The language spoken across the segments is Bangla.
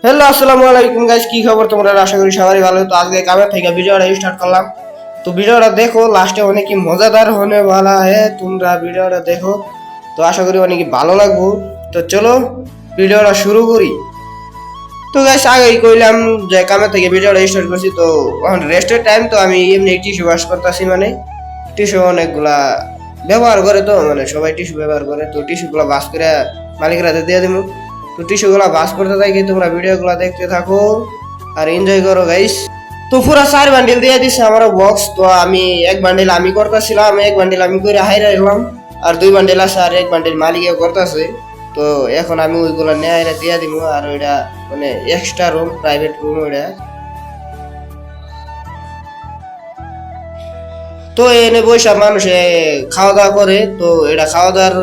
হ্যালো আসসালামু আলাইকুম গাইস, কি খবর তোমরা? আশা করি সবাই ভালো। তো আজকে কামে থেকে ভিডিওটা স্টার্ট করলাম। তো ভিডিওটা দেখো, লাস্টে অনেক কি মজাদার होने वाला है। তোমরা ভিডিওটা দেখো, তো আশা করি অনেক ভালো লাগবে। তো চলো ভিডিওটা শুরু করি। তো গাইস আগেই কইলাম যে কামে থেকে ভিডিওটা স্টার্ট করছি। তো এখন রেস্টের টাইম, তো আমি এমনি টিস্যু ওয়াশ করতেছি। মানে টিস্যু অনেকগুলা ব্যবহার করে, তো মানে সবাই টিস্যু ব্যবহার করে, তো টিস্যুগুলো বাস করে মালিকরা দিয়ে দিব। তো টিস্যুগুলো বাস করতে থাকি, তোমরা ভিডিওগুলো দেখতে থাকো আর এনজয় করো গাইস। তো পুরা 4 বান্ডিল দিয়ে দিছে আমার বক্স। তো আমি এক বান্ডিল আমি করতেছিলাম, এক বান্ডিল আমি করে হাইরা এলাম, আর 2 বান্ডিল আছে, আর এক বান্ডিল মালিকে করতেছে। তো এখন আমি ওইগুলো নিয়ে আইরা দিয়ে দিব। আর ওইটা মানে এক্সট্রা রুম, প্রাইভেট রুম ওইটা। তো এনে বৈশা মানুষে খাওয়া দাওয়া করে। তো এটা খাওয়া দাওয়ার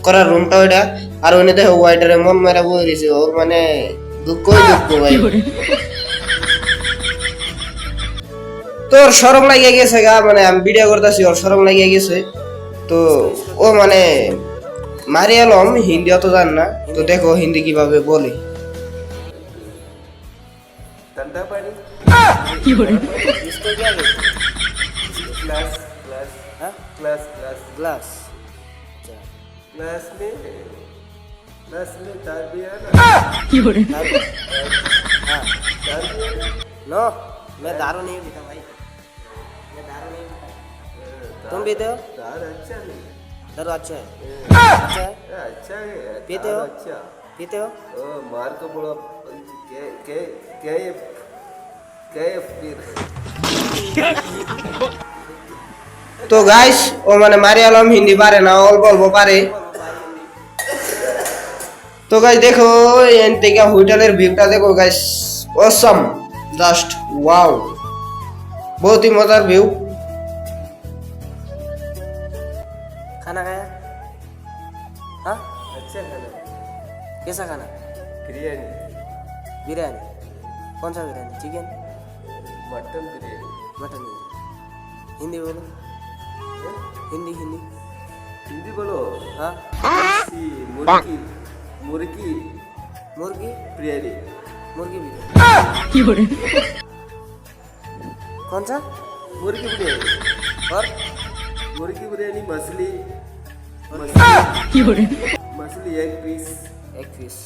করার রুমটা ওইটা। আর ওইনে দেখো ওয়াইটারে মন মেরা বই রয়েছে, ওর মানে দুঃখই দুঃখ ভাই। তোর শরম লাগিয়ে গেছে গা, মানে আমি ভিডিও করতেছি, ওর শরম লাগিয়ে গেছে। তো ও মানে মারি আলম হিন্দি অত জান না। তো দেখো হিন্দি কিভাবে বলে। ठंडा पानी इसको क्या बोलते हैं? ग्लास ग्लास हाँ? Glass glass glass. अच्छा। ग्लास में तार भी है ना हाँ। तार भी है ना नो, मैं दारू नहीं पीता भाई, मैं दारू नहीं पीता। तुम पीते हो? तार अच्छा नहीं है दारू अच्छा है? अच्छा है? अच्छा है पीते तार हो? अच्छा पीते हो? ओ मार को बोला के के के के फिर তো গাইস ও মানে মারি আলম হিন্দি পারে না, অল্প অল্প পারে। তো গাইস দেখো এন থেকে হোটেলের ভিউটা দেখো গাইস, অসম, জাস্ট ওয়াও, बहुत ही मजेदार व्यू। खाना खाया? हाँ? अच्छा खाना कैसा खाना? बिरयानी बिरयानी? कौन सा biryani? Chicken? Mutton biryani mutton biryani? Hindi बोलो, हिंदी हिंदी। हिंदी बोलो हाँ? सी मुर्गी मुर्गी मुर्गी? बिरयानी मुर्गी बिरयानी? कौन सा? मुर्गी बिरयानी और मुर्गी बिरयानी मछली मछली एक पीस एक पीस।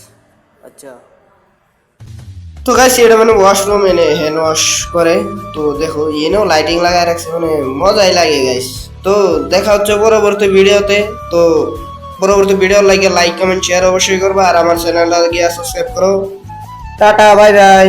अच्छा। তো গাইস এটা মানে ওয়াশরুম, এনে হ্যান্ড ওয়াশ করে। তো দেখো এনেও লাইটিং লাগায় রাখছে, মানে মজাই লাগে গাইস। তো দেখা হচ্ছে পরবর্তী ভিডিওতে। তো পরবর্তী ভিডিও লাইক কমেন্ট শেয়ার অবশ্যই করবা, আর আমার চ্যানেলটা গিয়ে সাবস্ক্রাইব করো। Tata bye bye.